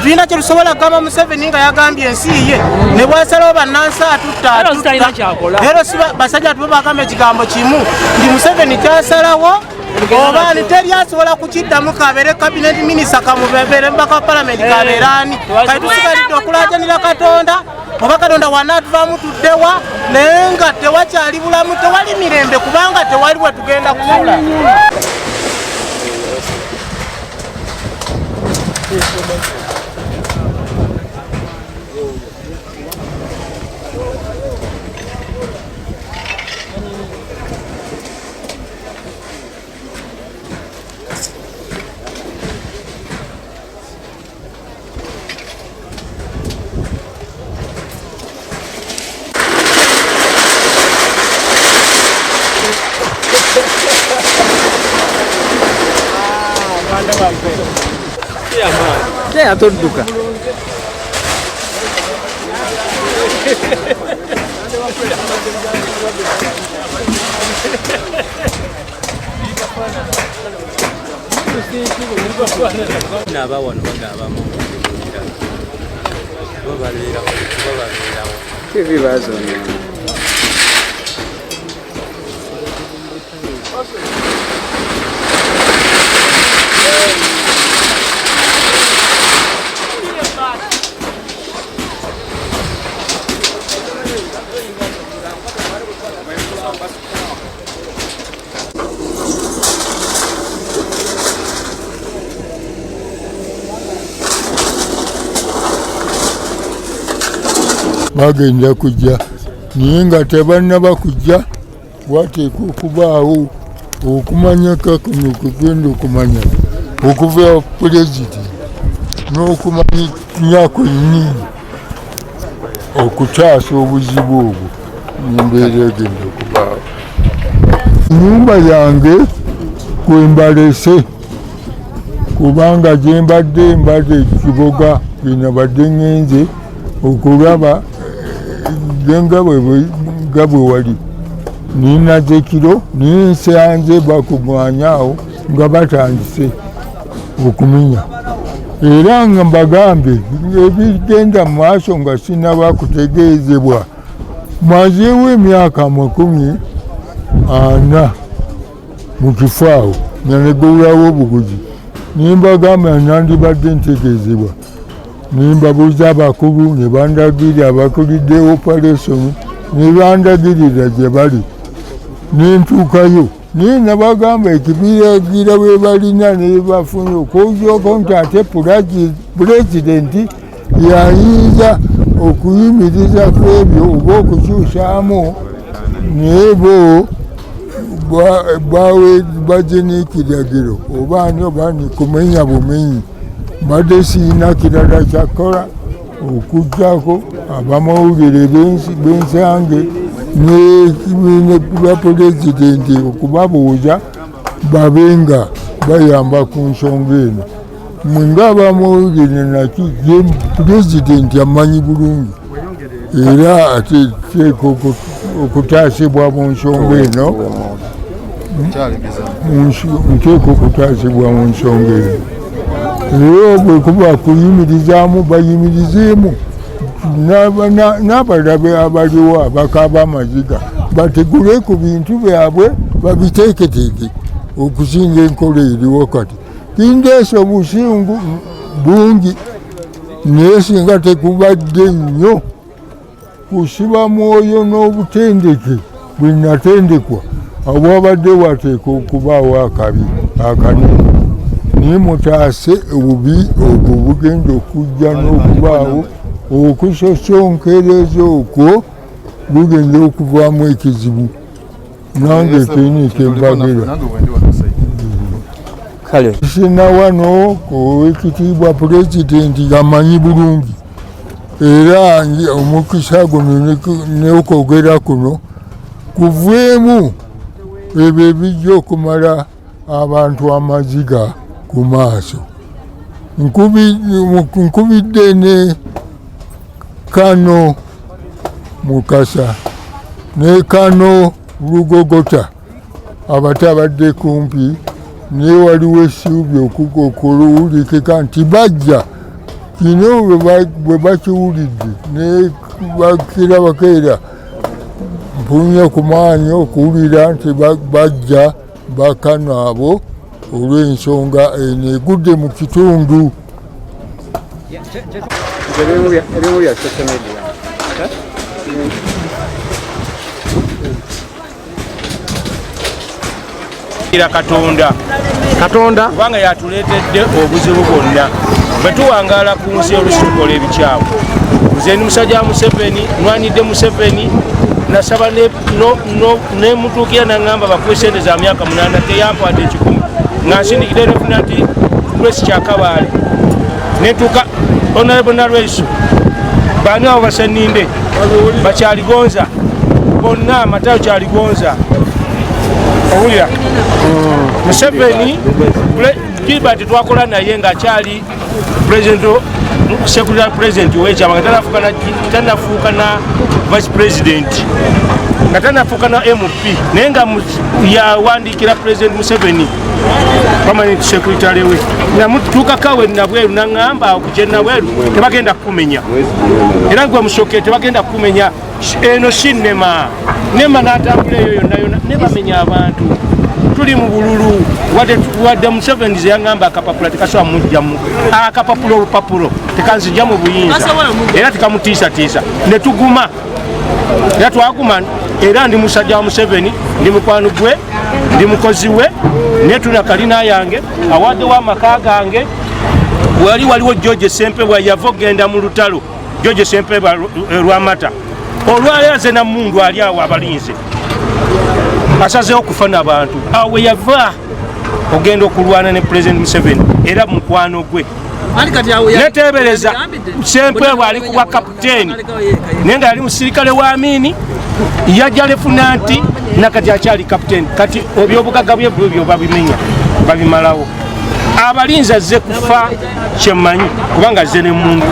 Tulina kye tusobola kugamba Museveni nga yagambye ensi ye ne bwasalawo bannansi atutta leero si basajja tubo bagamba ekigambo kimu ndi Museveni kyasalawo oba teri asobola kukiddamu kabeere cabinet minister kamubeere mbaka palamenti kabeeraani kati tusigalidde okulaajanira Katonda oba Katonda wanaatuvaamu tuddewa naye nga tewakyali bulamu tewali mirembe kubanga tewali bwe tugenda kusula. Ya todduka naba wano bagabamu ebibazo bagenda kujja naye nga tebannaba kujja wateekwa okubaawo okumanyaka kuno kugenda okumanya okuva pulezidenti n'okumanya kwennyini okutaasa obuzibu obwo nembeera egenda okubaawo. Ennyumba yange kwembalese kubanga gyembadde ekiboga gyenabadde ngenze okulaba nga bwe wali ninaze kiro ninsanze bakumwanyawo nga batandise okuminya era nga mbagambe ebigenda mu maaso nga sinaba kutegeezebwa mazeewo emyaka 40 mu kifo awo nga negulawo obuguzi nimbagamba nandibadde ntegeezebwa nimbabuuza abakulu ne bandagirira abakulidde operation ne bandagirira gye bali nentuukayo naye nabagamba ekibiragira bwe balina ne bafunye okwogyoka nti ate pulezidenti yayinza okuyimiriza ku ebyo oba okukyusaamu naye bo baje n'ekiragiro oba ani oba ni kumenya bumenyi mbadde siina kirala kyakola okugjako abamawulire b'ensange n'ekibiina bwa pulezidenti okubabuuza babenga bayamba ku nsonga eno. Mwe ng'abamawulire naki ye pulezidenti amanyi bulungi era ate okutaasibwa mu nsonga eno nteeka okutaasibwa mu nsonga eno era bwe kuba kuyimirizaamu bayimirizeemu n'abalabe abaliwo abakaaba amaziga bategule ku bintu byabwe babiteeketeeke okusinga enkola eriwo kati kindeesa obusingu bungi naye singa tekubadde nnyo kusiba mwoyo n'obutendeke bwe natendekwa obwabadde wateeka okubaawo akabi akanene naye mutaase obubi obwo bugenda okujja n'okubaawo okusosonkereza okwo bugenda okuvaamu ekizibu nange keni kembagira sina wano owekitiibwa pulezidenti amanyi bulungi era omukisa guno n'okwogera kuno kuveemu ebyo ebijja okumala abantu amaziga ku maaso. Nkubidde ne Kano Mukasa ne Kano Lugogota abatabadde kumpi naye waliwo essuubi okuwulikika nti bajja kino bwe bakiwulidde ne bakirabakeera mpunya ku maanyi okuwulira nti bajja bakano abo olw'ensonga eno egudde mu kitundu. Katonda kubanga yatuleetedde obuzibu bwonna bwe tuwangaala ku nsi olusi tukola ebikyamu. Nze ni musajja Museveni, nwanidde Museveni, nasaba nemutuukira naŋŋamba bakuwe sente za myaka 8 teyampadde 10 nga nsindikidde Lieutenant Grace Kyakabaale netuuka Honorable Nalweso baani abo Baseninde bakyaligonza bonna Matayo kyaligonza owulira Museveni Gilbert twakola naye ng'akyali secretary president w'ekyama nga tanafuuka na vice president nga tanafuuka na MP naye nga yawandiikira president Museveni permanent secretary we namutuukakawe nabweru naŋŋamba okugye nabweru tebagenda kukumenya era gwe musoke tebagenda kukumenya eno sinema nema n'atambula eyo yonna yonna ne bamenya abantu tuli mu bululu wadde Museveni ze yaŋŋamba akapapula tekasobola mujjamu akapapula olupapulo tekanzijja mu buyinza era tekamutiisatiisa ne tuguma era twaguma era ndi musajja wa Museveni ndi mukwano gwe ndi mukozi we netuna kalina yange awadde w'amaka gange waliwo George Sempebwa yava ogenda mu lutalo George Sempebwa Lwamata olwaleero ze namundu ali awo abalinze asazeho okufa n'abantu awo yava ogenda okulwana ne President Museveni era mukwano gwe netebereza Sempebwa ali kuba kapiteeni naye nga yali musirikale wa Amini yajja Lieutenant nakati akyali kapiteeni kati ebyobugagga bye byo babimenya babimalawo abalinzi azze kufa kyemmanyi kubanga azze ne mundu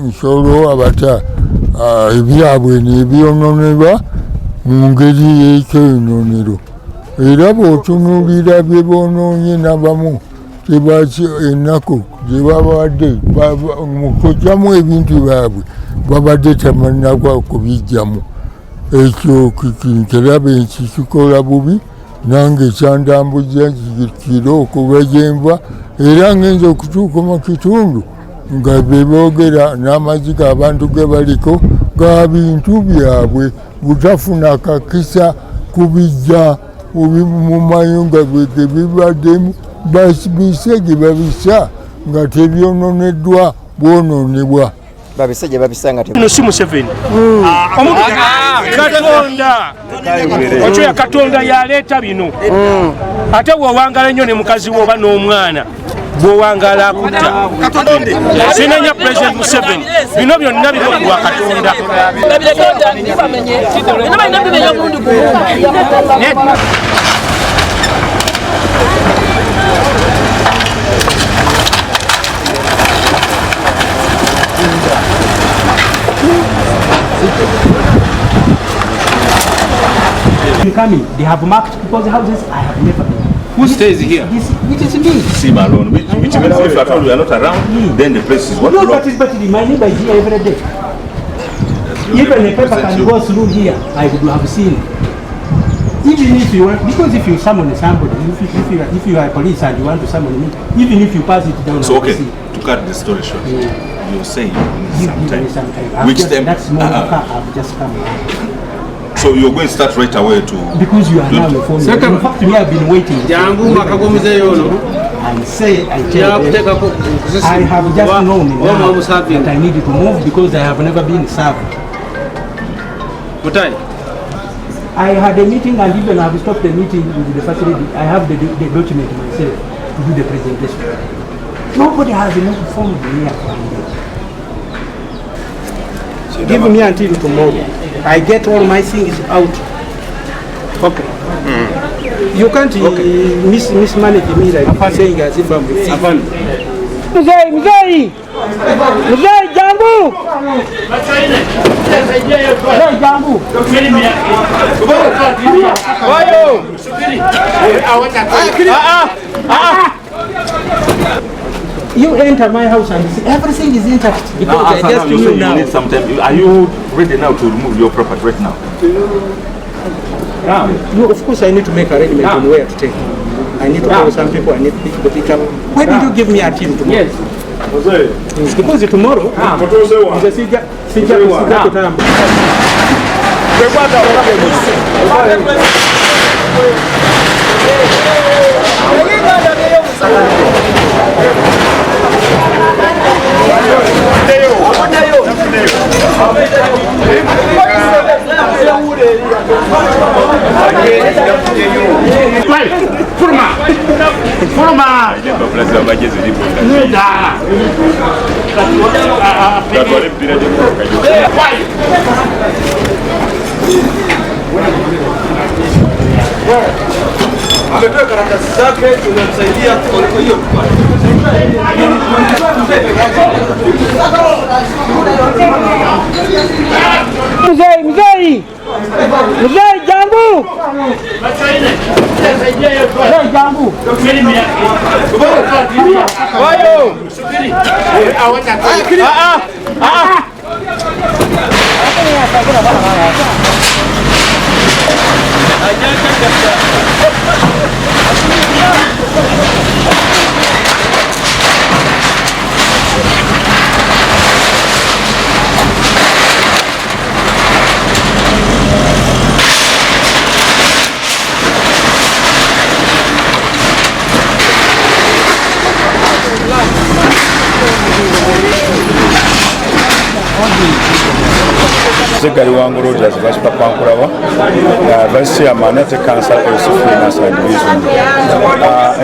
nsolo abata ebyabwe nebyononebwa mu ngeri y'ekyononero era bw'otunuulira bye bonoonye nabamu tebaki ennaku gye babadde mu kujjamu ebintu byabwe babadde tamannagwa kubijjamu ekyo nkirabe nkikikola bubi nange kyandambujja kiro okuva gyenva era ngenza okutuuka mu kitundu nga beboogera n'amaziga abantu ge baliko ga bintu byabwe butafuna kakisa kubijja mu mayunga ge bibaddemu babise gye babisa nga tebyononeddwa bwononebwa babise gye babisa nga no si Museveni Katonda ochoya Katonda yaleeta bino ate bw'owangala nnyo ne mukazi wo oba n'omwana bw'owangala akutta sinenya President Museveni bino byonna biri okulwa Katonda coming, they have marked people's houses. I have never been. Who stays here? It is me. Sim alone, which means if at all we are not around, then the place is what No, blocked. but my neighbor is here every day. Even a paper can go through here, I would have seen. Even if you want, because if you summon somebody, if you are police and you want to summon me, even if you pass it down, So okay, to cut the story short, you're saying sometime. Which time? That small car, I've just come. So you're going to start right away to... Because you are now informed. In fact, we have been waiting. I say, I tell them, I have just known now that I needed to move because I have never been served. I had a meeting and even I have stopped the meeting with the facility. I have the document myself to do the presentation. Nobody has enough informed me. Give me until tomorrow. I get all my things out. Okay. You can't mismanage me like saying as if I'm with you. Mzee Jambu! Mzee Jambu! You enter my house and see everything is intact because I just you knew now. need some time. Are you ready now to remove your property right now? No, of course I need to make arrangement on where to take it. I need to call some people, I need to pick up. Why did you give me a team tomorrow? Yes. Because tomorrow, ametoa karatasi zake, tunamsaidia kwa hiyo. Mzee Jambu! Mzee Jambu! Wayo! Gari wangu Rogers Vice Papa Nkuraba Vice Chairman ate Council Yusufu Nasra Division.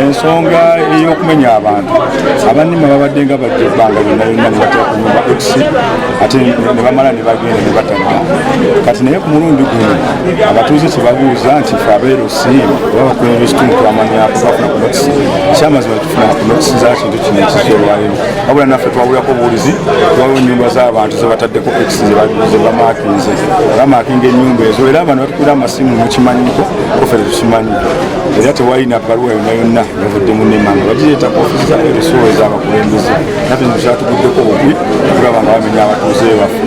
Ensonga y'okumenya abantu abannima babadde nga badde ebbanga lyonna lyonna nebatera ku nyumba X ate ne bamala ne bagenda ne batadda. Kati naye ku mulundi guno abatuuze tebabuuza nti fe abeera osiima oba bakulembera ekitundu twamanyako bafuna ku notisi kyamazima tufuna ku notisi za kintu kino ekizza olwaleero wabula naffe twawulako obuwulizi twaliwo ennyumba z'abantu ze bataddeko X ze bamaakinze bamaakinga ennyumba ezo era abantu batukulira amasimu mukimanyiko kofe tukimanyi era tewalina bbaluwa yonna yonna yavudde mu nemanga bagireeta ku ofisi za ebisowo ez'abakulembeze naffe kyatuguddeko obugwi okulaba nga bamenya abatuuze baffe